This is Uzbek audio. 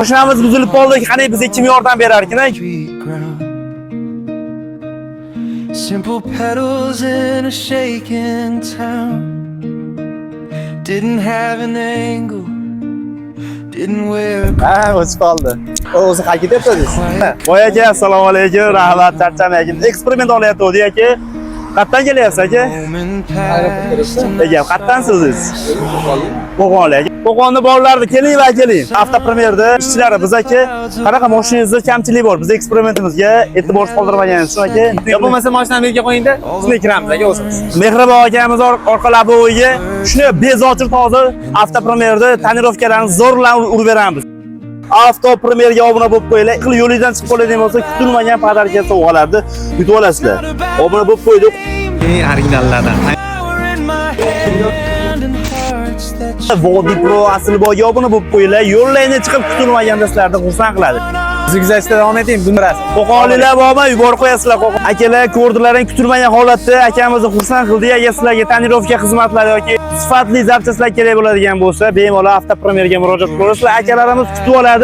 Mashinamiz buzilib qoldi. Qani bizga kim yordam berar ekan? Simple petals in a shaking town. Didn't have an angle. Didn't wear Ha, o'z qoldi. O'zi qayerga ketdingiz? Voy aka, assalomu alaykum. Rahmat, charchamaykin. Eksperiment olayotgandik aka. Qayerdan kelyapsiz aka? Aka, qayerdansiz siz? Qo'qonlik aka. Qo'qonning bolalarni keling va keling. Avtopremyerda ishchilari biz aka, qanaqa mashinangizda kamchilik bor? Biz eksperimentimizga e'tiborsiz qoldirmaganmiz, shu aka. Yo bo'lmasa mashinani yerga qo'ying-da, sizni kiramiz aka o'zimiz. Mehribon akamiz orqalab o'yiga shuni bezochir toza avtopremyerda tonirovkalarni zo'rlan urib beramiz. Avtopremyerga obuna bo'lib qo'yinglar. Yo'lingizdan chiqib qoladigan bo'lsa, kutilmagan podarka sovg'alarni yutib olasizlar. Obuna bo'lib qo'ydik. Eng originallardan. Vodi Pro asli boyga obuna bo'lib qo'yinglar. Yo'llayni chiqib kutilmagan do'stlarni xursand qiladi. Zigzagda davom eting, bundaras. Qo'qonliklar bormi, yuborib qo'yasizlar. Akalar, ko'rdilaring kutilmagan holatda akamizni xursand qildik. Agar sizlarga tonirovka xizmatlari yoki sifatli zapchastlar kerak bo'ladigan bo'lsa, bemalol avtopremyerga murojaat qilasizlar. Akalarimiz kutib oladi.